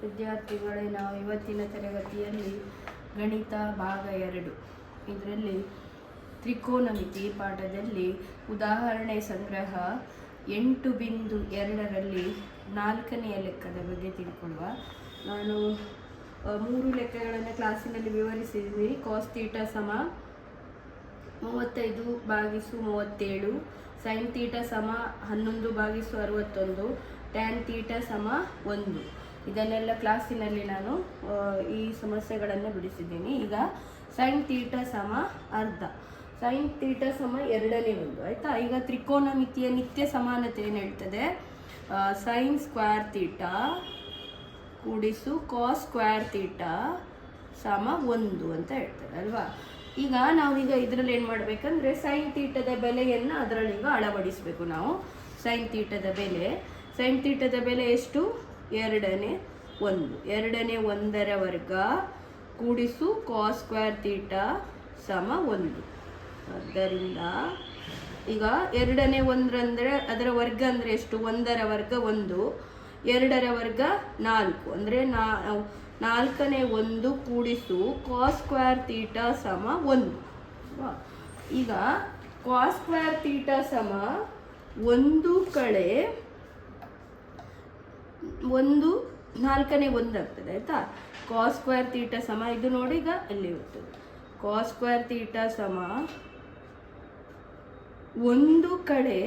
ವಿದ್ಯಾರ್ಥಿಗಳೇ, ನಾವು ಇವತ್ತಿನ ತರಗತಿಯಲ್ಲಿ ಗಣಿತ ಭಾಗ 2 ಇದರಲ್ಲಿ ತ್ರಿಕೋನಮಿತಿ ಪಾಠದಲ್ಲಿ ಉದಾಹರಣೆ ಸಂಗ್ರಹ 8.2ರಲ್ಲಿ 4ನೆಯ ಲೆಕ್ಕದ ಬಗ್ಗೆ ತಿಳ್ಕೊಳ್ಳುವ. ನಾನು 3 ಲೆಕ್ಕಗಳನ್ನು ಕ್ಲಾಸಿನಲ್ಲಿ ವಿವರಿಸಿದ್ದೀನಿ. ಕಾಸ್ ಥೀಟಾ ಸಮ 35/37, ಸೈನ್ ಥೀಟಾ ಸಮ 11/61, ಟ್ಯಾನ್ ಥೀಟಾ ಸಮ 1. ಇದನ್ನೆಲ್ಲ ಕ್ಲಾಸಿನಲ್ಲಿ ನಾನು ಈ ಸಮಸ್ಯೆಗಳನ್ನು ಬಿಡಿಸಿದ್ದೀನಿ. ಈಗ ಸೈನ್ ಥೀಟಾ ಸಮ ಅರ್ಧ, ಸೈನ್ ಥೀಟಾ ಸಮ 2ನೇ ಒಂದು, ಆಯಿತಾ. ಈಗ ತ್ರಿಕೋನಮಿತಿಯ ನಿತ್ಯ ಸಮಾನತೆ ಏನು ಹೇಳ್ತದೆ? ಸೈನ್ ಸ್ಕ್ವೇರ್ ಥೀಟಾ ಕೂಡಿಸು ಕಾಸ್ ಸ್ಕ್ವೇರ್ ಥೀಟಾ ಸಮ 1 ಅಂತ ಹೇಳ್ತದೆ ಅಲ್ವಾ. ಈಗ ನಾವೀಗ ಇದರಲ್ಲಿ ಏನು ಮಾಡಬೇಕಂದ್ರೆ ಸೈನ್ ಥೀಟದ ಬೆಲೆಯನ್ನು ಅದರಲ್ಲಿ ಈಗ ಅಳವಡಿಸಬೇಕು ನಾವು. ಸೈನ್ ಥೀಟದ ಬೆಲೆ ಎಷ್ಟು? 2ನೇ 1, 2ನೇ 1ರ ವರ್ಗ ಕೂಡಿಸು ಕಾಸ್ ಸ್ಕ್ವೇರ್ ಥೀಟಾ ಸಮ 1. ಆದ್ದರಿಂದ ಈಗ 2ನೇ 1 ಅಂದರೆ ಅದರ ವರ್ಗ ಅಂದರೆ ಎಷ್ಟು? 1ರ ವರ್ಗ 1, 2ರ ವರ್ಗ 4, ಅಂದರೆ 4ನೇ 1 ಕೂಡಿಸು ಕಾಸ್ ಸ್ಕ್ವೇರ್ ಥೀಟಾ ಸಮ 1. ಈಗ ಕಾಸ್ ಸ್ಕ್ವೇರ್ ಥೀಟಾ ಸಮ 1 ಕಳೆ 1, 4ನೇ 1 ಆಗ್ತದೆ, ಆಯಿತಾ. ಕಾಸ್ ಸ್ಕ್ವೇರ್ ಥೀಟಾ ಸಮ ಇದು ನೋಡಿ, ಈಗ ಅಲ್ಲಿ ಇರ್ತದೆ. ಕಾಸ್ ಸ್ಕ್ವೇರ್ ಥೀಟಾ ಸಮ 1 ಕಳೆ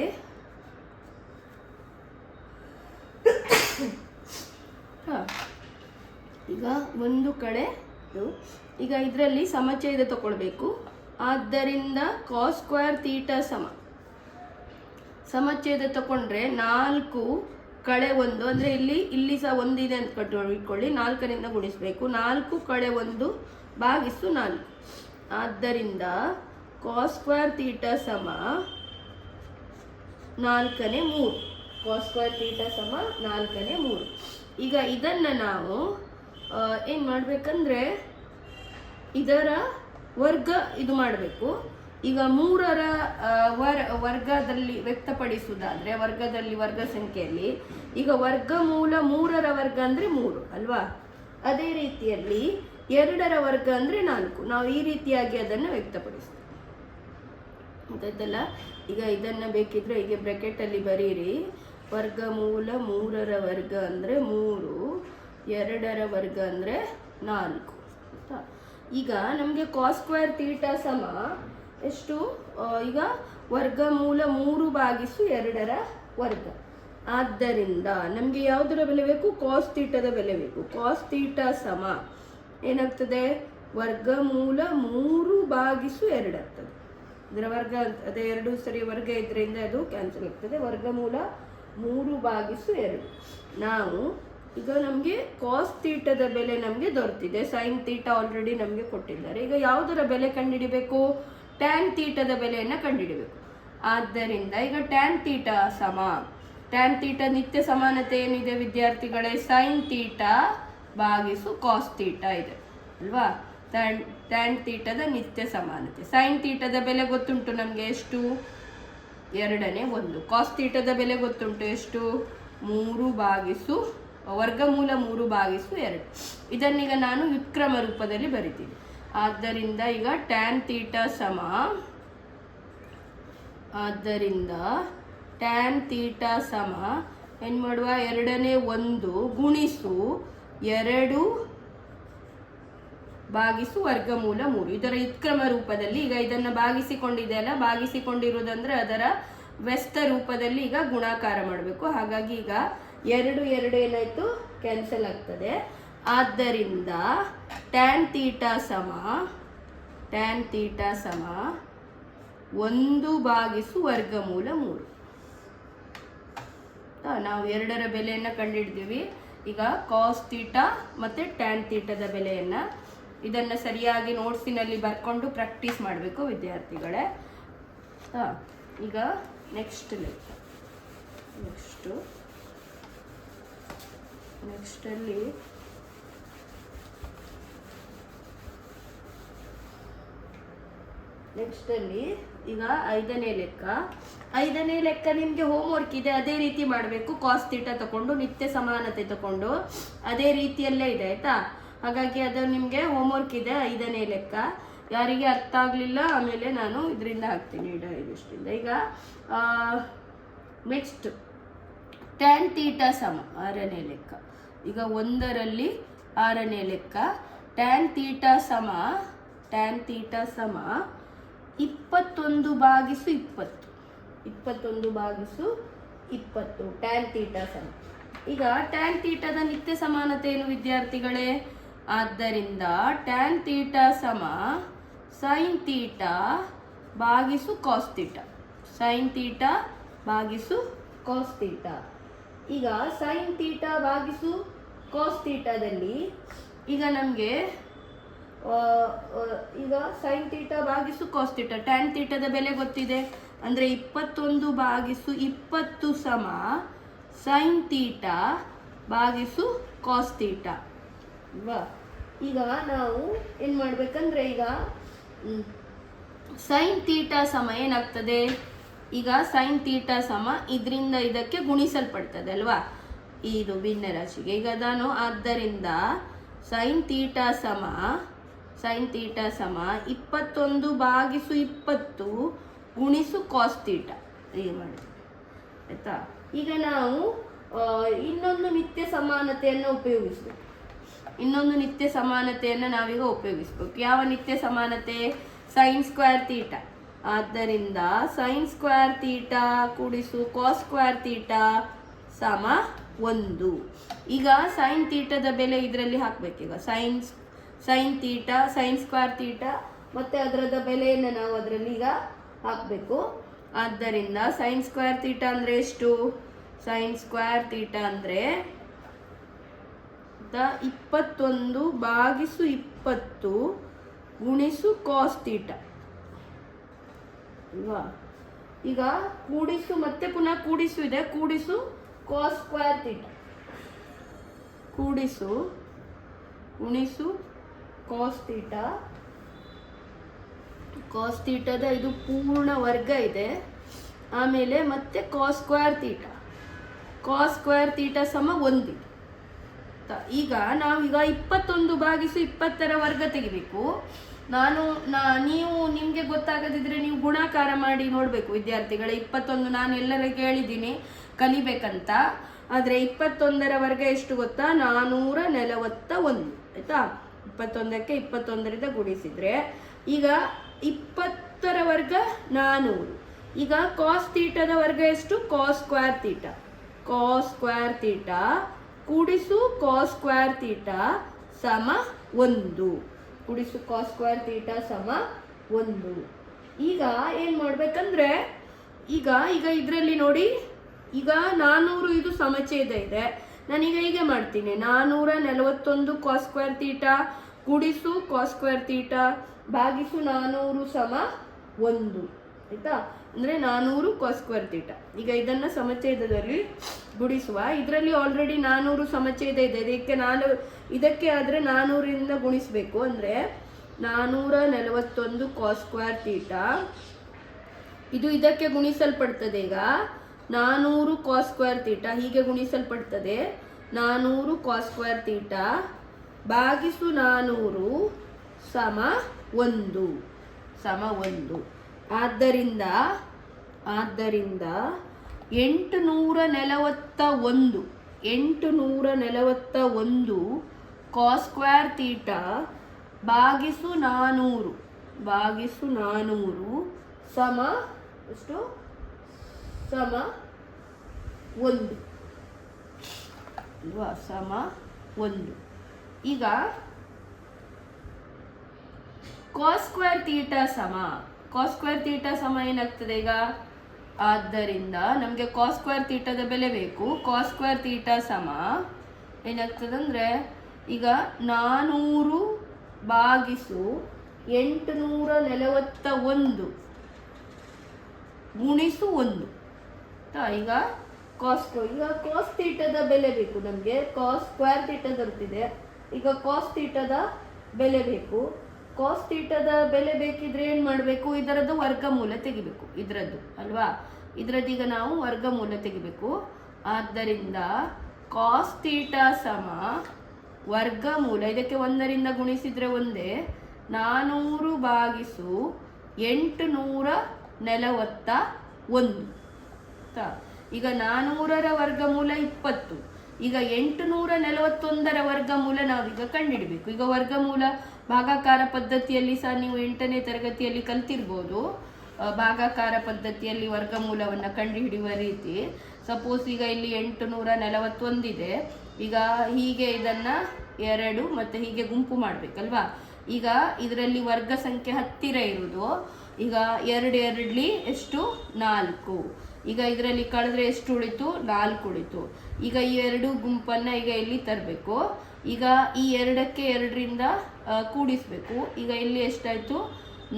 ಈಗ 1 ಕಳೆ ಈಗ ಇದರಲ್ಲಿ ಸಮಛೇದ ತಗೊಳ್ಬೇಕು. ಆದ್ದರಿಂದ ಕಾಸ್ ಸ್ಕ್ವೇರ್ ಥೀಟಾ ಸಮಛೇದ ತಗೊಂಡ್ರೆ 4 ಕಳೆ 1, ಅಂದರೆ ಇಲ್ಲಿ ಸಹ 1 ಇದೆ ಅಂತ ಇಟ್ಕೊಳ್ಳಿ, 4ರಿಂದ ಗುಣಿಸಬೇಕು. 4 ಕಳೆ 1 ಭಾಗಿಸು 4. ಆದ್ದರಿಂದ ಕಾಸ್ ಸ್ಕ್ವೇರ್ ಥೀಟಾ ಸಮ 4ನೇ 3. ಕಾಸ್ ಸ್ಕ್ವೇರ್ ಥೀಟಾ ಸಮ 4ನೇ 3. ಈಗ ಇದನ್ನು ನಾವು ಏನು ಮಾಡಬೇಕಂದ್ರೆ ಇದರ ವರ್ಗ ಇದು ಮಾಡಬೇಕು. ಈಗ 3ರ ವರ್ಗದಲ್ಲಿ ವ್ಯಕ್ತಪಡಿಸುವುದಾದರೆ ವರ್ಗದಲ್ಲಿ ವರ್ಗ ಸಂಖ್ಯೆಯಲ್ಲಿ ಈಗ ವರ್ಗಮೂಲ 3ರ ವರ್ಗ ಅಂದರೆ 3 ಅಲ್ವಾ. ಅದೇ ರೀತಿಯಲ್ಲಿ 2ರ ವರ್ಗ ಅಂದರೆ 4. ನಾವು ಈ ರೀತಿಯಾಗಿ ಅದನ್ನು ವ್ಯಕ್ತಪಡಿಸ್ತೀವಿ ಗೊತ್ತಾಯ್ತಲ್ಲ. ಈಗ ಇದನ್ನು ಬೇಕಿದ್ರೆ ಹೀಗೆ ಬ್ರ್ಯಾಕೆಟಲ್ಲಿ ಬರೀರಿ. ವರ್ಗಮೂಲ 3ರ ವರ್ಗ ಅಂದರೆ 3, 2ರ ವರ್ಗ ಅಂದರೆ 4. ಈಗ ನಮಗೆ ಕಾಸ್ ಸ್ಕ್ವೇರ್ ಥೀಟಾ ಸಮ ಎಷ್ಟು? ಈಗ ವರ್ಗಮೂಲ 3/2ರ ವರ್ಗ. ಆದ್ದರಿಂದ ನಮಗೆ ಯಾವುದರ ಬೆಲೆ ಬೇಕು? ಕಾಸ್ ಥೀಟದ ಬೆಲೆ ಬೇಕು. ಕಾಸ್ ಥೀಟಾ ಸಮ ಏನಾಗ್ತದೆ? ವರ್ಗಮೂಲ 3/2 ಆಗ್ತದೆ. ಇದರ ವರ್ಗ ಅದೇ 2 ಸರಿ ವರ್ಗ ಇದರಿಂದ ಅದು ಕ್ಯಾನ್ಸಲ್ ಆಗ್ತದೆ. ವರ್ಗಮೂಲ 3/2. ನಾವು ಈಗ ನಮಗೆ ಕಾಸ್ ಥೀಟದ ಬೆಲೆ ನಮಗೆ ದೊರೆತಿದೆ. ಸೈನ್ ಥೀಟಾ ಆಲ್ರೆಡಿ ನಮಗೆ ಕೊಟ್ಟಿದ್ದಾರೆ. ಈಗ ಯಾವುದರ ಬೆಲೆ ಕಂಡುಹಿಡಿಬೇಕು? ಟ್ಯಾನ್ ಥೀಟದ ಬೆಲೆಯನ್ನು ಕಂಡುಹಿಡಬೇಕು. ಆದ್ದರಿಂದ ಈಗ ಟ್ಯಾನ್ ಥೀಟಾ ನಿತ್ಯ ಸಮಾನತೆ ಏನಿದೆ ವಿದ್ಯಾರ್ಥಿಗಳೇ? ಸೈನ್ ಥೀಟಾ ಭಾಗಿಸು ಕಾಸ್ ಥೀಟಾ ಇದೆ ಅಲ್ವಾ. ಟ್ಯಾನ್ ಥೀಟದ ನಿತ್ಯ ಸಮಾನತೆ. ಸೈನ್ ಥೀಟದ ಬೆಲೆ ಗೊತ್ತುಂಟು ನಮಗೆ ಎಷ್ಟು? 2ನೇ 1. ಕಾಸ್ ಥೀಟದ ಬೆಲೆ ಗೊತ್ತುಂಟು ಎಷ್ಟು? 3 ವರ್ಗಮೂಲ 3/2. ಇದನ್ನೀಗ ನಾನು ವ್ಯುತ್ಕ್ರಮ ರೂಪದಲ್ಲಿ ಬರಿತೀನಿ. ಆದ್ದರಿಂದ ಈಗ ಟ್ಯಾನ್ ಥೀಟಾ ಸಮ ಏನು ಮಾಡುವ? 2ನೇ 1 ಗುಣಿಸು 2 ಭಾಗಿಸು ವರ್ಗಮೂಲ 3. ಇದರ ವ್ಯುತ್ಕ್ರಮ ರೂಪದಲ್ಲಿ ಈಗ ಇದನ್ನು ಭಾಗಿಸಿಕೊಂಡಿದೆ ಅಲ್ಲ, ಭಾಗಿಸಿಕೊಂಡಿರುವುದಂದ್ರೆ ಅದರ ವ್ಯಸ್ತ ರೂಪದಲ್ಲಿ ಈಗ ಗುಣಾಕಾರ ಮಾಡಬೇಕು. ಹಾಗಾಗಿ ಈಗ 2 ಏನಾಯಿತು? ಕ್ಯಾನ್ಸಲ್ ಆಗ್ತದೆ. ಆದ್ದರಿಂದ ಟ್ಯಾನ್ ಥೀಟಾ ಸಮ 1 ವರ್ಗಮೂಲ 3. ನಾವು 2ರ ಬೆಲೆಯನ್ನು ಕಂಡುಹಿಡಿದೀವಿ. ಈಗ ಕಾಸ್ ಥೀಟಾ ಮತ್ತು ಟ್ಯಾನ್ ಥೀಟದ ಬೆಲೆಯನ್ನು ಇದನ್ನು ಸರಿಯಾಗಿ ನೋಟ್ಸಿನಲ್ಲಿ ಬರ್ಕೊಂಡು ಪ್ರಾಕ್ಟೀಸ್ ಮಾಡಬೇಕು ವಿದ್ಯಾರ್ಥಿಗಳೇ. ಈಗ ನೆಕ್ಸ್ಟಲ್ಲಿ ನೆಕ್ಸ್ಟಲ್ಲಿ ಈಗ ಐದನೇ ಲೆಕ್ಕ ನಿಮಗೆ ಹೋಮ್ವರ್ಕ್ ಇದೆ, ಅದೇ ರೀತಿ ಮಾಡಬೇಕು. ಕಾಸ್ ಥೀಟಾ ತಗೊಂಡು ನಿತ್ಯ ಸಮಾನತೆ ತಗೊಂಡು ಅದೇ ರೀತಿಯಲ್ಲೇ ಇದೆ ಆಯ್ತಾ. ಹಾಗಾಗಿ ಅದು ನಿಮಗೆ ಹೋಮ್ವರ್ಕ್ ಇದೆ. ಐದನೇ ಲೆಕ್ಕ ಯಾರಿಗೆ ಅರ್ಥ ಆಗಲಿಲ್ಲ ಆಮೇಲೆ ನಾನು ಇದರಿಂದ ಹಾಕ್ತೀನಿ ಇದಿಷ್ಟಿಂದ. ಈಗ ನೆಕ್ಸ್ಟ್ ಟ್ಯಾನ್ ಥೀಟಾ ಸಮ ಆರನೇ ಲೆಕ್ಕ. ಈಗ 1ರಲ್ಲಿ 6ನೇ ಲೆಕ್ಕ. ಟ್ಯಾನ್ ಥೀಟಾ ಸಮ 21/20. 21/20 ಟ್ಯಾನ್ ಥೀಟಾ ಸಮ. ಈಗ ಟ್ಯಾನ್ ಥೀಟಾದ ನಿತ್ಯ ಸಮಾನತೆ ಏನು ವಿದ್ಯಾರ್ಥಿಗಳೇ? ಆದ್ದರಿಂದ ಟ್ಯಾನ್ ಥೀಟಾ ಸಮ ಸೈನ್ ಥೀಟಾ ಭಾಗಿಸು ಕಾಸ್ ಥೀಟಾ. ಸೈನ್ ಥೀಟಾ ಭಾಗಿಸು ಕಾಸ್ ಥೀಟಾ. ಈಗ ಸೈನ್ ಥೀಟಾ ಭಾಗಿಸು ಕಾಸ್ ಥೀಟಾದಲ್ಲಿ ಈಗ ನಮಗೆ ಈಗ ಸೈನ್ ಥೀಟಾ ಭಾಗಿಸು ಕಾಸ್ ಥೀಟಾ ಟ್ಯಾನ್ ಥೀಟಾದ ಬೆಲೆ ಗೊತ್ತಿದೆ. ಅಂದರೆ 21/20 ಸಮ ಸೈನ್ ಥೀಟಾ ಭಾಗಿಸು ಕಾಸ್ ಥೀಟಾ ಅಲ್ವಾ. ಈಗ ನಾವು ಏನು ಮಾಡಬೇಕಂದ್ರೆ ಈಗ ಸೈನ್ ಥೀಟಾ ಸಮ ಏನಾಗ್ತದೆ? ಈಗ ಸೈನ್ ಥೀಟಾ ಸಮ ಇದರಿಂದ ಇದಕ್ಕೆ ಗುಣಿಸಲ್ಪಡ್ತದೆ ಅಲ್ವಾ, ಇದು ಭಿನ್ನರಾಶಿಗೆ. ಈಗ ನಾನು ಆದ್ದರಿಂದ ಸೈನ್ ಥೀಟಾ ಸಮ 21/20 ಗುಣಿಸು ಕಾಸ್ ಥೀಟಾ ಹೀಗೆ ಮಾಡಿ ಆಯ್ತಾ. ಈಗ ನಾವು ಇನ್ನೊಂದು ನಿತ್ಯ ಸಮಾನತೆಯನ್ನು ಉಪಯೋಗಿಸ್ಬೇಕು. ನಾವೀಗ ಉಪಯೋಗಿಸ್ಬೇಕು. ಯಾವ ನಿತ್ಯ ಸಮಾನತೆ? Sign square theta. ಆದ್ದರಿಂದ ಸೈನ್ ಸ್ಕ್ವೇರ್ ಥೀಟಾ ಕೂಡಿಸು ಕಾಸ್ ಸ್ಕ್ವೇರ್ ಥೀಟಾ ಸಮ 1. ಈಗ ಸೈನ್ ಥೀಟಾದ ಬೆಲೆ ಇದರಲ್ಲಿ ಹಾಕಬೇಕೀಗ. Sine theta sine square theta ಮತ್ತು ಅದರದ ಬೆಲೆಯನ್ನು ನಾವು ಅದರಲ್ಲಿ ಈಗ ಹಾಕಬೇಕು. ಆದ್ದರಿಂದ ಸೈನ್ ಸ್ಕ್ವೇರ್ ಥೀಟಾ ಅಂದರೆ ಎಷ್ಟು? ಸೈನ್ ಸ್ಕ್ವೇರ್ ಥೀಟಾ ಅಂದರೆ 21/20 ಗುಣಿಸು ಕಾಸ್ ಥೀಟಾ ಅಲ್ವಾ. ಈಗ ಕೂಡಿಸು ಮತ್ತೆ ಪುನಃ ಕೂಡಿಸು ಇದೆ, ಕೂಡಿಸು ಕಾಸ್ ಸ್ಕ್ವೇರ್ ಥೀಟಾ, ಗುಣಿಸು ಕಾಸ್ ಥೀಟಾದ ಇದು ಪೂರ್ಣ ವರ್ಗ ಇದೆ. ಆಮೇಲೆ ಮತ್ತೆ ಕಾಸ್ ಸ್ಕ್ವೇರ್ ಥೀಟಾ ಸಮ 1. ಈಗ ನಾವೀಗ 21/20 ವರ್ಗ ತೆಗಿಬೇಕು. ನೀವು ನಿಮಗೆ ಗೊತ್ತಾಗದಿದ್ರೆ ನೀವು ಗುಣಾಕಾರ ಮಾಡಿ ನೋಡಬೇಕು ವಿದ್ಯಾರ್ಥಿಗಳೇ. 21 ನಾನು ಎಲ್ಲರಿಗೂ ಹೇಳಿದ್ದೀನಿ ಕಲಿಬೇಕಂತ. ಆದರೆ 21ರ ವರ್ಗ ಎಷ್ಟು ಗೊತ್ತಾ? 441 ಆಯ್ತಾ. 21ಕ್ಕೆ 21ರಿಂದ ಗುಣಿಸಿದ್ರೆ ಈಗ 20ರ ವರ್ಗ 400. ಈಗ ಕಾಸ್ ಥೀಟಾದ ವರ್ಗ ಎಷ್ಟು? ಕಾಸ್ ಸ್ಕ್ವೇರ್ ಥೀಟಾ ಕೂಡಿಸು ಕಾಸ್ ಸ್ಕ್ವೇರ್ ಥೀಟಾ ಸಮ 1. ಕೂಡಿಸು ಕಾಸ್ ಸ್ಕ್ವೇರ್ ಥೀಟಾ ಸಮ 1. ಈಗ ಏನು ಮಾಡಬೇಕಂದ್ರೆ ಈಗ ಇದರಲ್ಲಿ ನೋಡಿ, ಈಗ 400 ಇದು ಸಮಛೇದ ಇದೆ. ನಾನೀಗ ಹೀಗೆ ಮಾಡ್ತೀನಿ, 441 ಕಾಸ್ ಸ್ಕ್ವೇರ್ ಥೀಟಾ ಕೂಡಿಸು ಕಾಸ್ ಸ್ಕ್ವೇರ್ ಥೀಟಾ ಭಾಗಿಸು 400 ಸಮ 1 ಆಯ್ತಾ. ಅಂದರೆ 400 ಕಾಸ್ ಸ್ಕ್ವೇರ್ ಥೀಟಾ. ಈಗ ಇದನ್ನು ಸಮಛೇದದಲ್ಲಿ ಗುಣಿಸುವ. ಇದರಲ್ಲಿ ಆಲ್ರೆಡಿ 400 ಸಮಛೇದ ಇದೆ. ಇದಕ್ಕೆ ಆದರೆ 400ರಿಂದ ಗುಣಿಸಬೇಕು. ಅಂದರೆ 441 ಕಾಸ್ ಸ್ಕ್ವೇರ್ ಥೀಟಾ ಇದು ಇದಕ್ಕೆ ಗುಣಿಸಲ್ಪಡ್ತದೆ. ಈಗ 400 ಕಾಸ್ ಸ್ಕ್ವೇರ್ ಥೀಟಾ ಹೀಗೆ ಗುಣಿಸಲ್ಪಡ್ತದೆ. 400 ಕಾಸ್ ಸ್ಕ್ವೇರ್ ಥೀಟಾ ಭಾಗಿಸು 400 ಸಮ 1. ಆದ್ದರಿಂದ 841 ಕಾಸ್ ಸ್ಕ್ವೇರ್ ಥೀಟಾ ಭಾಗಿಸು 400 ಸಮ ಎಷ್ಟು? ಸಮ 1 ಅಲ್ವಾ, ಸಮ 1. ಈಗ ಕಾಸ್ ಸ್ಕ್ವೇರ್ ಥೀಟಾ ಸಮ ಏನಾಗ್ತದೆ ಈಗ? ಆದ್ದರಿಂದ ನಮಗೆ ಕಾಸ್ ಸ್ಕ್ವೇರ್ ಥೀಟಾದ ಬೆಲೆ ಬೇಕು. ಕಾಸ್ ಸ್ಕ್ವೇರ್ ಥೀಟಾ ಸಮ ಏನಾಗ್ತದೆ ಅಂದರೆ ಈಗ 400 ಭಾಗಿಸು 841 ಗುಣಿಸು 1. ಈಗ ಕಾಸ್ ಥೀಟಾದ ಬೆಲೆ ಬೇಕು ನಮಗೆ. ಕಾಸ್ ಸ್ಕ್ವೇರ್ ಥೀಟಾ ದೊರೆತಿದೆ. ಈಗ ಕಾಸ್ ಥೀಟಾದ ಬೆಲೆ ಬೇಕು. ಕಾಸ್ ಥೀಟಾದ ಬೆಲೆ ಬೇಕಿದ್ರೆ ಏನು ಮಾಡಬೇಕು, ಇದರದ್ದು ವರ್ಗಮೂಲ ತೆಗಿಬೇಕು, ಇದರದ್ದು ಅಲ್ವಾ. ಇದರದ್ದೀಗ ನಾವು ವರ್ಗಮೂಲ ತೆಗಿಬೇಕು. ಆದ್ದರಿಂದ ಕಾಸ್ ಥೀಟಾ ಸಮ ವರ್ಗಮೂಲ, ಇದಕ್ಕೆ 1ರಿಂದ ಗುಣಿಸಿದರೆ ಒಂದೇ, 400/841. ಈಗ 400ರ ವರ್ಗಮೂಲ 20. ಈಗ 841ರ ವರ್ಗಮೂಲ ನಾವೀಗ ಕಂಡುಹಿಡಬೇಕು. ಈಗ ವರ್ಗಮೂಲ ಭಾಗಾಕಾರ ಪದ್ಧತಿಯಲ್ಲಿ ಸಹ ನೀವು 8ನೇ ತರಗತಿಯಲ್ಲಿ ಕಲ್ತಿರ್ಬೋದು. ಭಾಗಾಕಾರ ಪದ್ಧತಿಯಲ್ಲಿ ವರ್ಗಮೂಲವನ್ನು ಕಂಡುಹಿಡಿಯುವ ರೀತಿ. ಸಪೋಸ್ ಈಗ ಇಲ್ಲಿ 841 ಇದೆ. ಈಗ ಹೀಗೆ ಇದನ್ನು 2 ಮತ್ತು ಹೀಗೆ ಗುಂಪು ಮಾಡಬೇಕಲ್ವಾ. ಈಗ ಇದರಲ್ಲಿ ವರ್ಗ ಸಂಖ್ಯೆ ಹತ್ತಿರ ಇರುವುದು. ಈಗ 2 2ಲಿ ಎಷ್ಟು, 4. ಈಗ ಇದರಲ್ಲಿ ಕಳೆದ್ರೆ ಎಷ್ಟು ಉಳಿತು, 4 ಉಳಿತು. ಈಗ ಈ 2 ಗುಂಪನ್ನು ಈಗ ಇಲ್ಲಿ ತರಬೇಕು. ಈಗ ಈ 2ಕ್ಕೆ 2ರಿಂದ ಕೂಡಿಸಬೇಕು. ಈಗ ಇಲ್ಲಿ ಎಷ್ಟಾಯಿತು,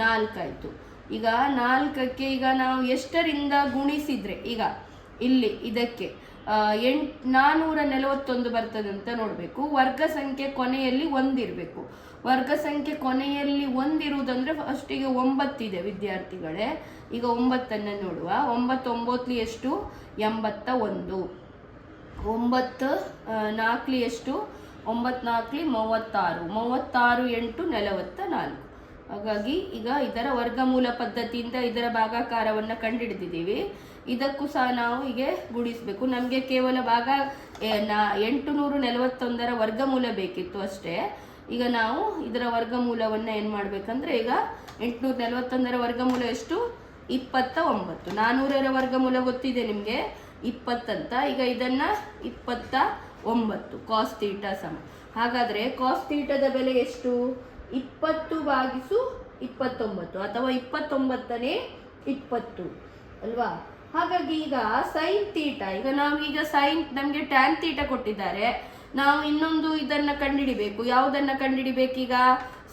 4 ಆಯಿತು. ಈಗ 4ಕ್ಕೆ ಈಗ ನಾವು ಎಷ್ಟರಿಂದ ಗುಣಿಸಿದರೆ, ಈಗ ಇಲ್ಲಿ ಇದಕ್ಕೆ 441 ಬರ್ತದೆ ಅಂತ ನೋಡಬೇಕು. ವರ್ಗ ಸಂಖ್ಯೆ ಕೊನೆಯಲ್ಲಿ 1 ಇರಬೇಕು. ವರ್ಗ ಸಂಖ್ಯೆ ಕೊನೆಯಲ್ಲಿ 1 ಇರುವುದಂದರೆ ಫಸ್ಟಿಗೆ 9 ಇದೆ ವಿದ್ಯಾರ್ಥಿಗಳೇ. ಈಗ 9ಅನ್ನು ನೋಡುವ. 9 9ಲಿ ಎಷ್ಟು, 81. 9 4ಲಿ ಎಷ್ಟು, 9 4ಲಿ 36. 36 8 44. ಹಾಗಾಗಿ ಈಗ ಇದರ ವರ್ಗಮೂಲ ಪದ್ಧತಿಯಿಂದ ಇದರ ಭಾಗಾಕಾರವನ್ನು ಕಂಡುಹಿಡಿದಿದ್ದೀವಿ. ಇದಕ್ಕೂ ಸಹ ನಾವು ಹೀಗೆ ಗುಣಿಸಬೇಕು. ನಮಗೆ ಕೇವಲ 841ರ ವರ್ಗಮೂಲ ಬೇಕಿತ್ತು ಅಷ್ಟೇ. ಈಗ ನಾವು ಇದರ ವರ್ಗಮೂಲವನ್ನು ಏನು ಮಾಡಬೇಕಂದ್ರೆ, ಈಗ 841ರ ವರ್ಗಮೂಲ ಎಷ್ಟು, 29. 400ರ ವರ್ಗಮೂಲ ಗೊತ್ತಿದೆ ನಿಮಗೆ, 20 ಅಂತ. ಈಗ ಇದನ್ನು 29 ಕಾಸ್ ಥೀಟಾ ಸಮ. ಹಾಗಾದರೆ ಕಾಸ್ ಥೀಟಾದ ಬೆಲೆ ಎಷ್ಟು, 20/29 ಅಥವಾ 29ನೇ 20 ಅಲ್ವಾ. ಹಾಗಾಗಿ ಈಗ ಸೈನ್ ಥೀಟಾ, ಈಗ ನಾವೀಗ ನಮಗೆ ಟ್ಯಾನ್ ಥೀಟಾ ಕೊಟ್ಟಿದ್ದಾರೆ. ನಾವು ಇನ್ನೊಂದು ಇದನ್ನು ಕಂಡುಹಿಡಿಬೇಕು. ಯಾವುದನ್ನು ಕಂಡುಹಿಡಿಬೇಕು, ಈಗ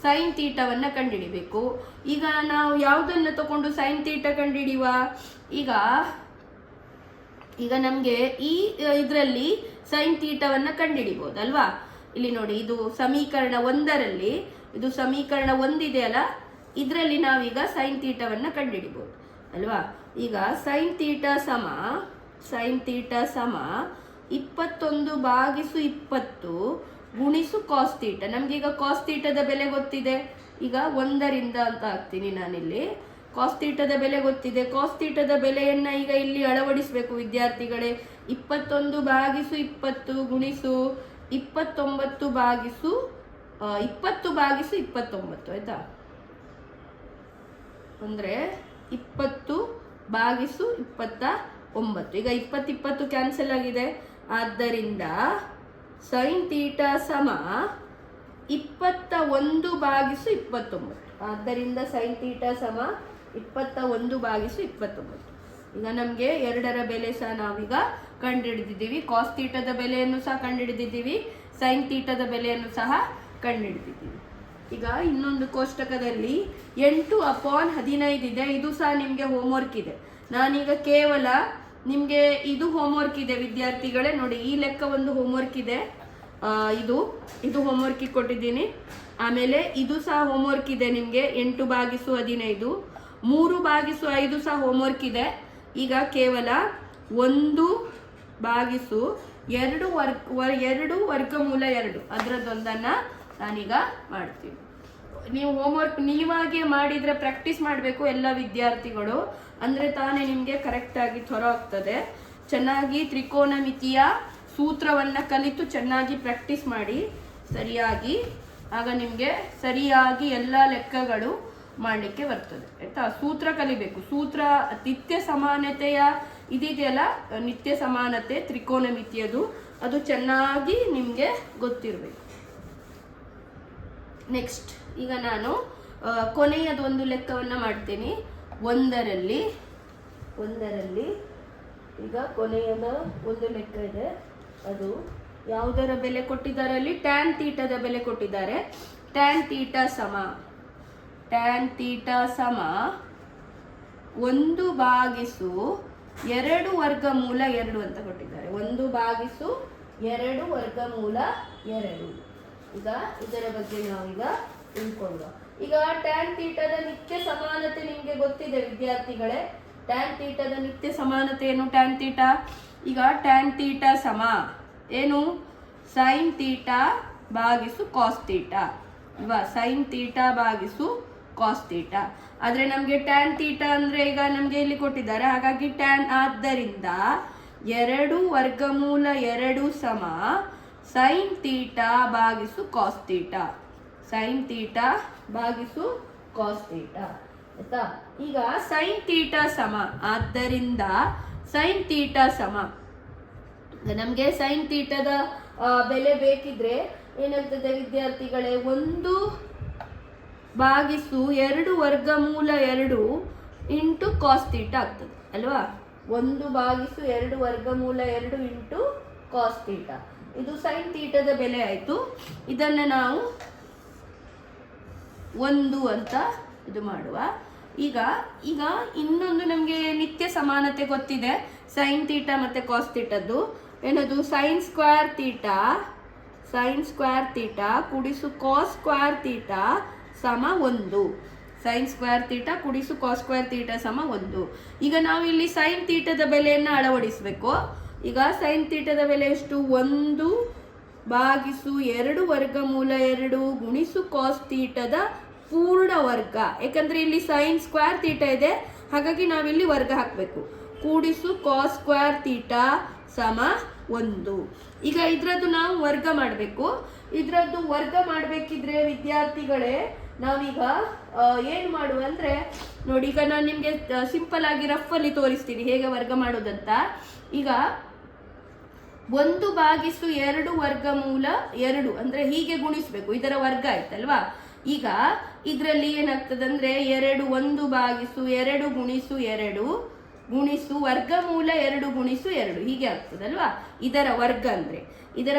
ಸೈನ್ ಥೀಟಾವನ್ನು ಕಂಡುಹಿಡಿಬೇಕು. ಈಗ ನಾವು ಯಾವುದನ್ನು ತಗೊಂಡು ಸೈನ್ ಥೀಟಾ ಕಂಡುಹಿಡಿಯುವ, ಈಗ ನಮಗೆ ಈ ಇದರಲ್ಲಿ ಸೈನ್ ಥೀಟಾವನ್ನು ಕಂಡುಹಿಡಿಬೋದು ಅಲ್ವಾ. ಇಲ್ಲಿ ನೋಡಿ, ಇದು ಸಮೀಕರಣ 1ರಲ್ಲಿ, ಇದು ಸಮೀಕರಣ 1 ಇದೆಯಲ್ಲ, ಇದರಲ್ಲಿ ನಾವೀಗ ಸೈನ್ ಥೀಟಾವನ್ನು ಕಂಡುಹಿಡಿಬೋದು ಅಲ್ವಾ. ಈಗ ಸೈನ್ ಥೀಟಾ ಸಮ 21/20 ಗುಣಿಸು ಕಾಸ್ ಥೀಟಾ. ನಮಗೀಗ ಕಾಸ್ ಥೀಟಾದ ಬೆಲೆ ಗೊತ್ತಿದೆ. ಈಗ 1ರಿಂದ ಅಂತ ಹಾಕ್ತೀನಿ ನಾನಿಲ್ಲಿ. ಕಾಸ್ ಥೀಟಾದ ಬೆಲೆ ಗೊತ್ತಿದೆ. ಕಾಸ್ ಥೀಟಾದ ಬೆಲೆಯನ್ನು ಈಗ ಇಲ್ಲಿ ಅಳವಡಿಸಬೇಕು ವಿದ್ಯಾರ್ಥಿಗಳೇ. 21/20 ಗುಣಿಸು 20/29 ಆಯ್ತಾ. ಅಂದರೆ 20/29. ಈಗ 20 ಕ್ಯಾನ್ಸಲ್ ಆಗಿದೆ. ಆದ್ದರಿಂದ ಸೈನ್ ಥೀಟಾ ಸಮ 21/29. ಆದ್ದರಿಂದ ಸೈನ್ ಥೀಟಾ ಸಮ 21/29. ಈಗ ನಮಗೆ 2ರ ಬೆಲೆ ಸಹ ನಾವೀಗ ಕಂಡುಹಿಡಿದಿದ್ದೀವಿ. ಕಾಸ್ ಥೀಟಾದ ಬೆಲೆಯನ್ನು ಸಹ ಕಂಡುಹಿಡಿದಿದ್ದೀವಿ, ಸೈನ್ ಥೀಟಾದ ಬೆಲೆಯನ್ನು ಸಹ ಕಂಡುಹಿಡಿದಿದ್ದೀವಿ. ಈಗ ಇನ್ನೊಂದು ಕೋಷ್ಟಕದಲ್ಲಿ 8/15 ಇದೆ. ಇದು ಸಹ ನಿಮಗೆ ಹೋಮ್ವರ್ಕ್ ಇದೆ. ನಾನೀಗ ಕೇವಲ ನಿಮಗೆ ಇದು ಹೋಮ್ವರ್ಕ್ ಇದೆ ವಿದ್ಯಾರ್ಥಿಗಳೇ. ನೋಡಿ, ಈ ಲೆಕ್ಕ ಒಂದು ಹೋಮ್ವರ್ಕ್ ಇದೆ. ಇದು ಹೋಮ್ವರ್ಕಿಗೆ ಕೊಟ್ಟಿದ್ದೀನಿ. ಆಮೇಲೆ ಇದು ಸಹ ಹೋಮ್ವರ್ಕ್ ಇದೆ ನಿಮಗೆ. 8/15, 3/5 ಸಹ ಹೋಮ್ವರ್ಕ್ ಇದೆ. ಈಗ ಕೇವಲ 1/2 ವರ್ಗಮೂಲ 2 ಅದರದ್ದೊಂದನ್ನು ನಾನೀಗ ಮಾಡ್ತೀನಿ. ನೀವು ಹೋಮ್ವರ್ಕ್ ನೀವಾಗೆ ಮಾಡಿದರೆ ಪ್ರಾಕ್ಟೀಸ್ ಮಾಡಬೇಕು ಎಲ್ಲ ವಿದ್ಯಾರ್ಥಿಗಳು. ಅಂದರೆ ತಾನೇ ನಿಮಗೆ ಕರೆಕ್ಟಾಗಿ ಆಗ್ತದೆ. ಚೆನ್ನಾಗಿ ತ್ರಿಕೋನಮಿತಿಯ ಸೂತ್ರವನ್ನು ಕಲಿತು ಚೆನ್ನಾಗಿ ಪ್ರಾಕ್ಟೀಸ್ ಮಾಡಿ ಸರಿಯಾಗಿ. ಆಗ ನಿಮಗೆ ಸರಿಯಾಗಿ ಎಲ್ಲ ಲೆಕ್ಕಗಳು ಮಾಡಲಿಕ್ಕೆ ಬರ್ತದೆ ಆಯಿತಾ. ಸೂತ್ರ ಕಲಿಬೇಕು. ಸೂತ್ರ ನಿತ್ಯ ಸಮಾನತೆಯ ಇದೆಯಲ್ಲ, ನಿತ್ಯ ಸಮಾನತೆ ತ್ರಿಕೋನಮಿತಿಯದು, ಅದು ಚೆನ್ನಾಗಿ ನಿಮಗೆ ಗೊತ್ತಿರಬೇಕು. ನೆಕ್ಸ್ಟ್ ಈಗ ನಾನು ಕೊನೆಯದೊಂದು ಲೆಕ್ಕವನ್ನು ಮಾಡ್ತೀನಿ. 1ರಲ್ಲಿ ಈಗ ಕೊನೆಯದ ಒಂದು ಲೆಕ್ಕ ಇದೆ. ಅದು ಯಾವುದರ ಬೆಲೆ ಕೊಟ್ಟಿದ್ದಾರೆ, ಅಲ್ಲಿ ಟ್ಯಾನ್ ಥೀಟಾದ ಬೆಲೆ ಕೊಟ್ಟಿದ್ದಾರೆ. ಟ್ಯಾನ್ ಥೀಟಾ ಸಮ 1/2 ವರ್ಗಮೂಲ 2 ಅಂತ ಕೊಟ್ಟಿದ್ದಾರೆ. 1/2 ವರ್ಗಮೂಲ 2. ಈಗ ಇದರ ಬಗ್ಗೆ ನಾವೀಗ ತಿಳ್ಕೊಳ್ಳುವ. ಈಗ ಟ್ಯಾನ್ ಥೀಟಾದ ನಿತ್ಯ ಸಮಾನತೆ ನಿಮಗೆ ಗೊತ್ತಿದೆ ವಿದ್ಯಾರ್ಥಿಗಳೇ. ಟ್ಯಾನ್ ಥೀಟಾದ ನಿತ್ಯ ಸಮಾನತೆ ಏನು? ಟ್ಯಾನ್ ಥೀಟಾ, ಈಗ ಟ್ಯಾನ್ ಥೀಟಾ ಸಮ ಏನು? ಸೈನ್ ಥೀಟಾ ಭಾಗಿಸು ಕಾಸ್ ಥೀಟಾ ಅಲ್ವಾ? ಸೈನ್ ಥೀಟಾ ಭಾಗಿಸು ಕಾಸ್ ಥೀಟಾ. ಆದರೆ ನಮಗೆ ಟ್ಯಾನ್ ಥೀಟಾ ಅಂದರೆ ಈಗ ನಮಗೆ ಇಲ್ಲಿ ಕೊಟ್ಟಿದ್ದಾರೆ, ಹಾಗಾಗಿ ಟ್ಯಾನ್ ಆದ್ದರಿಂದ 2 ವರ್ಗಮೂಲ 2 ಸಮ ಸೈನ್ ಥೀಟಾ ಭಾಗಿಸು ಕಾಸ್ ಥೀಟಾ. ಸೈನ್ ಥೀಟಾ ಭಾಗಿಸು ಕಾಸ್ ಥೀಟಾ ಆಯ್ತಾ? ಈಗ ಸೈನ್ ಥೀಟಾ ಸಮ ಆದ್ದರಿಂದ ಸೈನ್ ಥೀಟಾ ಸಮ ನಮಗೆ ಸೈನ್ ಥೀಟಾದ ಬೆಲೆ ಬೇಕಿದ್ರೆ ಏನಾಗ್ತದೆ ವಿದ್ಯಾರ್ಥಿಗಳೇ? 1 ಭಾಗಿಸು 2 ವರ್ಗಮೂಲ 2 ಇಂಟು ಕಾಸ್ ಥೀಟಾ ಆಗ್ತದೆ ಅಲ್ವಾ? 1 ಭಾಗಿಸು 2 ವರ್ಗಮೂಲ 2 ಇಂಟು ಕಾಸ್ ಥೀಟಾ. ಇದು ಸೈನ್ ಥೀಟಾದ ಬೆಲೆ ಆಯಿತು. ಇದನ್ನು ನಾವು 1 ಅಂತ ಇದು ಮಾಡುವ. ಈಗ ಈಗ ಇನ್ನೊಂದು ನಮಗೆ ನಿತ್ಯ ಸಮಾನತೆ ಗೊತ್ತಿದೆ ಸೈನ್ ಥೀಟಾ ಮತ್ತು ಕಾಸ್ ಥೀಟದ್ದು. ಏನದು? ಸೈನ್ ಸ್ಕ್ವೇರ್ ಥೀಟಾ ಕೂಡಿಸು ಕಾಸ್ ಸ್ಕ್ವೇರ್ ಥೀಟಾ ಸಮ 1. ಸೈನ್ ಸ್ಕ್ವೇರ್ ಥೀಟಾ ಕೂಡಿಸು ಕಾಸ್ ಸ್ಕ್ವೇರ್ ಥೀಟಾ ಸಮ 1. ಈಗ ನಾವು ಇಲ್ಲಿ ಸೈನ್ ಥೀಟಾದ ಬೆಲೆಯನ್ನು ಅಳವಡಿಸಬೇಕು. ಈಗ ಸೈನ್ ಥೀಟಾದ ಬೆಲೆ ಎಷ್ಟು? 1 ಭಾಗಿಸು 2 ವರ್ಗಮೂಲ 2 ಗುಣಿಸು ಕಾಸ್ ಥೀಟಾದ ಪೂರ್ಣ ವರ್ಗ. ಯಾಕಂದರೆ ಇಲ್ಲಿ ಸೈನ್ ಸ್ಕ್ವೇರ್ ಥೀಟಾ ಇದೆ, ಹಾಗಾಗಿ ನಾವಿಲ್ಲಿ ವರ್ಗ ಹಾಕಬೇಕು. ಕೂಡಿಸು ಕಾಸ್ ಸ್ಕ್ವೇರ್ ಥೀಟಾ ಸಮ 1. ಈಗ ಇದರದ್ದು ನಾವು ವರ್ಗ ಮಾಡಬೇಕು. ಇದರದ್ದು ವರ್ಗ ಮಾಡಬೇಕಿದ್ರೆ ವಿದ್ಯಾರ್ಥಿಗಳೇ ನಾವೀಗ ಏನು ಮಾಡುವ ಅಂದರೆ ನೋಡಿ, ಈಗ ನಾನು ನಿಮಗೆ ಸಿಂಪಲ್ ಆಗಿ ರಫಲ್ಲಿ ತೋರಿಸ್ತೀನಿ ಹೇಗೆ ವರ್ಗ ಮಾಡೋದಂತ. ಈಗ 1 ಭಾಗಿಸು 2 ವರ್ಗಮೂಲ 2 ಅಂದರೆ ಹೀಗೆ ಗುಣಿಸಬೇಕು, ಇದರ ವರ್ಗ ಆಯ್ತಲ್ವಾ? ಈಗ ಇದರಲ್ಲಿ ಏನಾಗ್ತದೆ ಅಂದರೆ 1 ಭಾಗಿಸು 2 ಗುಣಿಸು 2 ಗುಣಿಸು ವರ್ಗಮೂಲ 2 ಗುಣಿಸು 2 ಹೀಗೆ ಆಗ್ತದಲ್ವಾ? ಇದರ ವರ್ಗ ಅಂದರೆ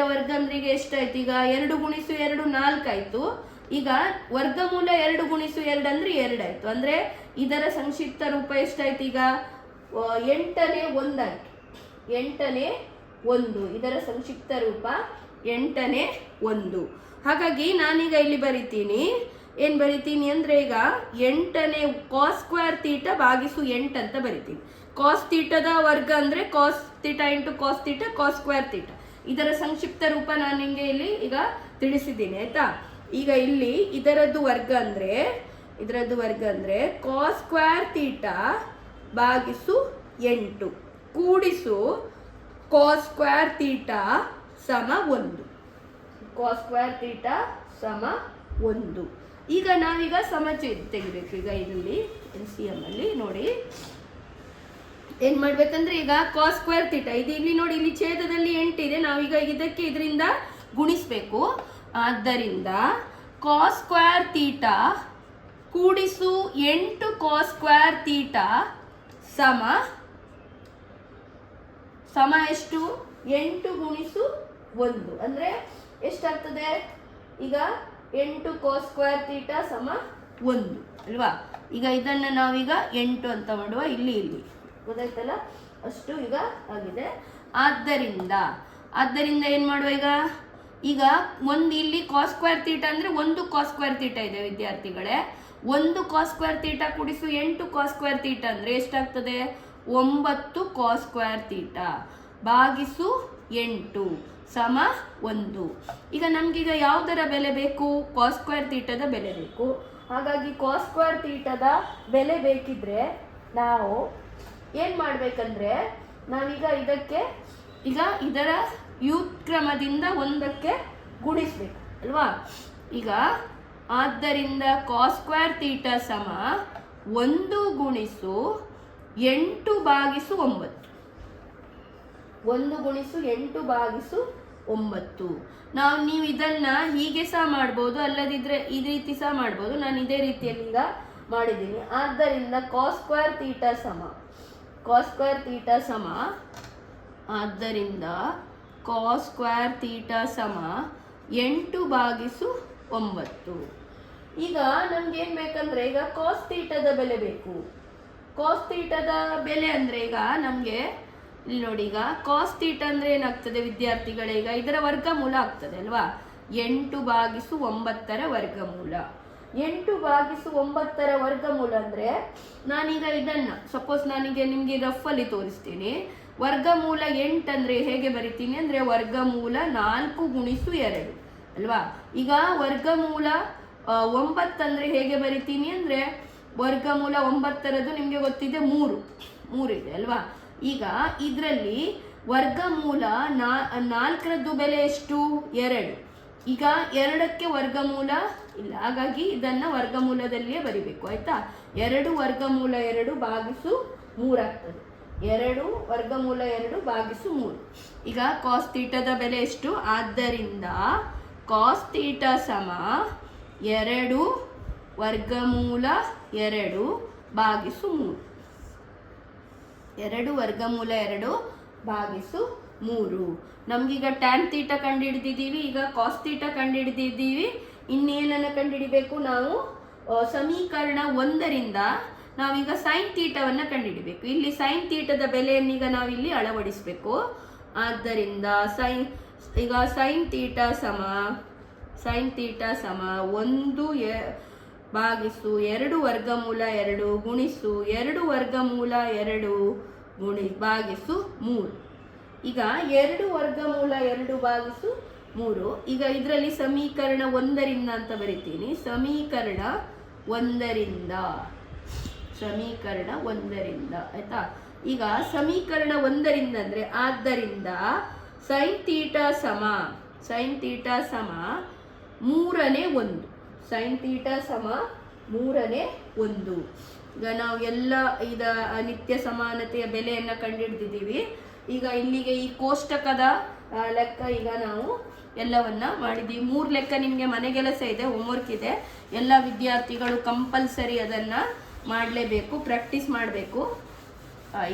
ಈಗ ಎಷ್ಟಾಯ್ತು? ಈಗ 2 ಗುಣಿಸು 2 4 ಆಯಿತು. ಈಗ ವರ್ಗಮೂಲ 2 ಗುಣಿಸು 2 ಅಂದರೆ 2 ಆಯಿತು. ಅಂದರೆ ಇದರ ಸಂಕ್ಷಿಪ್ತ ರೂಪ ಎಷ್ಟಾಯ್ತು? ಈಗ 8ನೇ 1 ಆಯಿತು. 8ನೇ 1 ಇದರ ಸಂಕ್ಷಿಪ್ತ ರೂಪ 8ನೇ 1. ಹಾಗಾಗಿ ನಾನೀಗ ಇಲ್ಲಿ ಬರಿತೀನಿ. ಏನು ಬರಿತೀನಿ ಅಂದರೆ ಈಗ 8ನೇ ಕಾಸ್ ಸ್ಕ್ವೇರ್ ಥೀಟಾ ಭಾಗಿಸು 8 ಅಂತ ಬರಿತೀನಿ. ಕಾಸ್ ಥೀಟಾದ ವರ್ಗ ಅಂದರೆ cos theta into cos theta cos square theta. ಇದರ ಸಂಕ್ಷಿಪ್ತ ರೂಪ ನಾನು ನಿಮಗೆ ಇಲ್ಲಿ ಈಗ ತಿಳಿಸಿದ್ದೀನಿ ಆಯ್ತಾ? ಈಗ ಇಲ್ಲಿ ಇದರದ್ದು ವರ್ಗ ಅಂದರೆ ಕಾಸ್ ಸ್ಕ್ವೇರ್ ಥೀಟಾ ಭಾಗಿಸು 8 ಕೂಡಿಸು ಕಾಸ್ ಸ್ಕ್ವೇರ್ ಥೀಟಾ ಸಮ 1. ಕಾಸ್ ಸ್ಕ್ವೇರ್ ಥೀಟಾ ಸಮ 1. ಈಗ ನಾವೀಗ ಸಮಛೇದ ತೆಗಿಬೇಕು. ಈಗ ಇದರಲ್ಲಿ LCM ಅಲ್ಲಿ ನೋಡಿ ಏನು ಮಾಡಬೇಕಂದ್ರೆ ಈಗ ಕಾಸ್ ಸ್ಕ್ವೇರ್ ಥೀಟಾ ಇದು ಇಲ್ಲಿ ನೋಡಿ, ಇಲ್ಲಿ ಛೇದದಲ್ಲಿ 8 ಇದೆ. ನಾವೀಗ ಇದಕ್ಕೆ ಇದರಿಂದ ಗುಣಿಸಬೇಕು. ಆದ್ದರಿಂದ ಕಾಸ್ ಸ್ಕ್ವೇರ್ ಥೀಟಾ ಕೂಡಿಸು 8 ಕಾಸ್ ಸ್ಕ್ವೇರ್ ಥೀಟಾ ಸಮ ಎಷ್ಟು? 8 ಗುಣಿಸು 1 ಅಂದರೆ ಎಷ್ಟಾಗ್ತದೆ? ಈಗ 8 ಕಾಸ್ ಸ್ಕ್ವೇರ್ ಥೀಟಾ ಸಮ 1 ಅಲ್ವಾ? ಈಗ ಇದನ್ನು ನಾವೀಗ 8 ಅಂತ ಮಾಡುವ. ಇಲ್ಲಿ ಗೊತ್ತಾಯ್ತಲ್ಲ? ಅಷ್ಟು ಈಗ ಆಗಿದೆ. ಆದ್ದರಿಂದ ಏನು ಮಾಡುವ? ಈಗ ಒಂದು ಇಲ್ಲಿ ಕಾಸ್ ಸ್ಕ್ವೇರ್ ಥೀಟಾ ಅಂದರೆ 1 ಕಾಸ್ ಸ್ಕ್ವೇರ್ ಥೀಟಾ ಇದೆ ವಿದ್ಯಾರ್ಥಿಗಳೇ. 1 ಕಾಸ್ ಸ್ಕ್ವೇರ್ ಥೀಟಾ ಕೂಡಿಸು 8 ಕಾಸ್ ಸ್ಕ್ವೇರ್ ಥೀಟಾ ಅಂದರೆ ಎಷ್ಟಾಗ್ತದೆ? 9 ಕಾಸ್ ಸ್ಕ್ವೇರ್ ಥೀಟಾ ಭಾಗಿಸು 8 ಸಮ 1. ಈಗ ನಮಗೀಗ ಯಾವುದರ ಬೆಲೆ ಬೇಕು? ಕಾಸ್ ಸ್ಕ್ವೇರ್ ಥೀಟಾದ ಬೆಲೆ ಬೇಕು. ಹಾಗಾಗಿ ಕಾಸ್ ಸ್ಕ್ವೇರ್ ಥೀಟಾದ ಬೆಲೆ ಬೇಕಿದ್ರೆ ನಾವು ಏನು ಮಾಡಬೇಕಂದ್ರೆ ನಾವೀಗ ಇದರ ವ್ಯುತ್ಕ್ರಮದಿಂದ 1ಕ್ಕೆ ಗುಣಿಸ್ಬೇಕು ಅಲ್ವಾ? ಈಗ ಆದ್ದರಿಂದ ಕಾಸ್ ಸ್ಕ್ವೇರ್ ಥೀಟಾ ಸಮ 1 ಗುಣಿಸು 8 ಭಾಗಿಸು 9. 1 ಗುಣಿಸು 8 ಭಾಗಿಸು 9. ನೀವು ಇದನ್ನ ಹೀಗೆ ಸಹ ಮಾಡ್ಬೋದು, ಅಲ್ಲದಿದ್ರೆ ಈ ರೀತಿ ಸಹ ಮಾಡ್ಬೋದು. ನಾನು ಇದೇ ರೀತಿಯಲ್ಲಿ ಈಗ ಮಾಡಿದ್ದೀನಿ. ಆದ್ದರಿಂದ ಕಾಸ್ ಸ್ಕ್ವೇರ್ ಥೀಟಾ ಸಮ ಆದ್ದರಿಂದ ಕಾಸ್ ಸ್ಕ್ವೇರ್ ಥೀಟಾ ಸಮ 8 ಭಾಗಿಸು 9. ಈಗ ನಮ್ಗೆ ಏನು ಬೇಕಂದ್ರೆ ಈಗ ಕಾಸ್ ಥೀಟಾದ ಬೆಲೆ ಬೇಕು. ಕಾಸ್ ಥೀಟಾದ ಬೆಲೆ ಅಂದರೆ ಈಗ ನಮಗೆ ಇಲ್ಲಿ ನೋಡಿ, ಈಗ ಕಾಸ್ ಥೀಟಾ ಅಂದರೆ ಏನಾಗ್ತದೆ ವಿದ್ಯಾರ್ಥಿಗಳೇ? ಈಗ ಇದರ ವರ್ಗಮೂಲ ಆಗ್ತದೆ ಅಲ್ವಾ? 8 ಭಾಗಿಸು 9ರ ವರ್ಗಮೂಲ. 8/9 ವರ್ಗಮೂಲ ಅಂದರೆ ನಾನೀಗ ಇದನ್ನು ಸಪೋಸ್ ನಾನೀಗ ನಿಮಗೆ ರಫಲ್ಲಿ ತೋರಿಸ್ತೀನಿ. ವರ್ಗಮೂಲ 8 ಅಂದರೆ ಹೇಗೆ ಬರಿತೀನಿ ಅಂದರೆ ವರ್ಗಮೂಲ 4 × 2 ಅಲ್ವಾ. ಈಗ ವರ್ಗಮೂಲ 9 ಅಂದರೆ ಹೇಗೆ ಬರಿತೀನಿ ಅಂದರೆ ವರ್ಗಮೂಲ 9ರದ್ದು ನಿಮಗೆ ಗೊತ್ತಿದೆ 3 ಇದೆ ಅಲ್ವಾ. ಈಗ ಇದರಲ್ಲಿ ವರ್ಗಮೂಲ 4ರದ್ದು ಬೆಲೆ ಎಷ್ಟು? 2. ಈಗ 2ಕ್ಕೆ ವರ್ಗಮೂಲ ಇಲ್ಲ, ಹಾಗಾಗಿ ಇದನ್ನು ವರ್ಗಮೂಲದಲ್ಲಿಯೇ ಬರಿಬೇಕು ಆಯಿತಾ. 2 ವರ್ಗಮೂಲ 2 ಭಾಗಿಸು 3 ಆಗ್ತದೆ. 2 ವರ್ಗಮೂಲ 2 ಭಾಗಿಸು 3. ಈಗ ಕಾಸ್ ಥೀಟಾದ ಬೆಲೆ ಎಷ್ಟು? ಆದ್ದರಿಂದ ಕಾಸ್ ಥೀಟಾ ಸಮ 2 ವರ್ಗಮೂಲ 2 ಭಾಗಿಸು 3. 2 ವರ್ಗಮೂಲ 2 ಭಾಗಿಸು 3. ನಮಗೀಗ ಟ್ಯಾನ್ ಥೀಟಾ ಕಂಡುಹಿಡಿದಿದ್ದೀವಿ, ಈಗ ಕಾಸ್ ಥೀಟಾ ಕಂಡುಹಿಡಿದಿದ್ದೀವಿ. ಇನ್ನೇನನ್ನು ಕಂಡುಹಿಡಿಬೇಕು ನಾವು? ಸಮೀಕರಣ 1ರಿಂದ ನಾವೀಗ ಸೈನ್ ಥೀಟಾವನ್ನು ಕಂಡುಹಿಡಿಬೇಕು. ಇಲ್ಲಿ ಸೈನ್ ಥೀಟಾದ ಬೆಲೆಯನ್ನೀಗ ನಾವಿಲ್ಲಿ ಅಳವಡಿಸಬೇಕು. ಆದ್ದರಿಂದ ಈಗ ಸೈನ್ ಥೀಟಾ ಸಮ 1 ಭಾಗಿಸು 2 ವರ್ಗಮೂಲ 2 ಗುಣಿಸು 2 ವರ್ಗಮೂಲ 2 ಭಾಗಿಸು 3. ಈಗ 2 ವರ್ಗಮೂಲ 2 ಭಾಗಿಸು 3. ಈಗ ಇದರಲ್ಲಿ ಸಮೀಕರಣ 1ರಿಂದ ಅಂತ ಬರಿತೀನಿ. ಸಮೀಕರಣ 1ರಿಂದ ಆಯ್ತಾ. ಈಗ ಸಮೀಕರಣ 1ರಿಂದ ಅಂದರೆ ಆದ್ದರಿಂದ ಸೈನ್ ಥೀಟಾ ಸಮ 3/1. ಸೈನ್ ಥೀಟಾ ಸಮ 3/1. ಈಗ ನಾವು ಎಲ್ಲ ನಿತ್ಯ ಸಮಾನತೆಯ ಬೆಲೆಯನ್ನು ಕಂಡುಹಿಡಿದಿದ್ದೀವಿ. ಈಗ ಇಲ್ಲಿಗೆ ಈ ಕೋಷ್ಟಕದ ಲೆಕ್ಕ ಈಗ ನಾವು ಎಲ್ಲವನ್ನ ಮಾಡಿದ್ದೀವಿ. 3 ಲೆಕ್ಕ ನಿಮಗೆ ಮನೆಗೆಲಸ ಇದೆ, ಹೋಮ್ವರ್ಕ್ ಇದೆ. ಎಲ್ಲ ವಿದ್ಯಾರ್ಥಿಗಳು ಕಂಪಲ್ಸರಿ ಅದನ್ನು ಮಾಡಲೇಬೇಕು, ಪ್ರಾಕ್ಟೀಸ್ ಮಾಡಬೇಕು.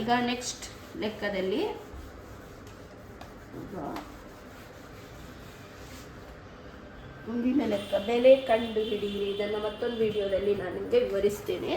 ಈಗ ನೆಕ್ಸ್ಟ್ ಲೆಕ್ಕದಲ್ಲಿ ಮುಂದಿನ ಲೆಕ್ಕ ಬೆಲೆ ಕಂಡು ಹಿಡಿಯಿರಿ. ಇದನ್ನು ಮತ್ತೊಂದು ವಿಡಿಯೋದಲ್ಲಿ ನಾನು ನಿಮಗೆ ವಿವರಿಸ್ತೇನೆ.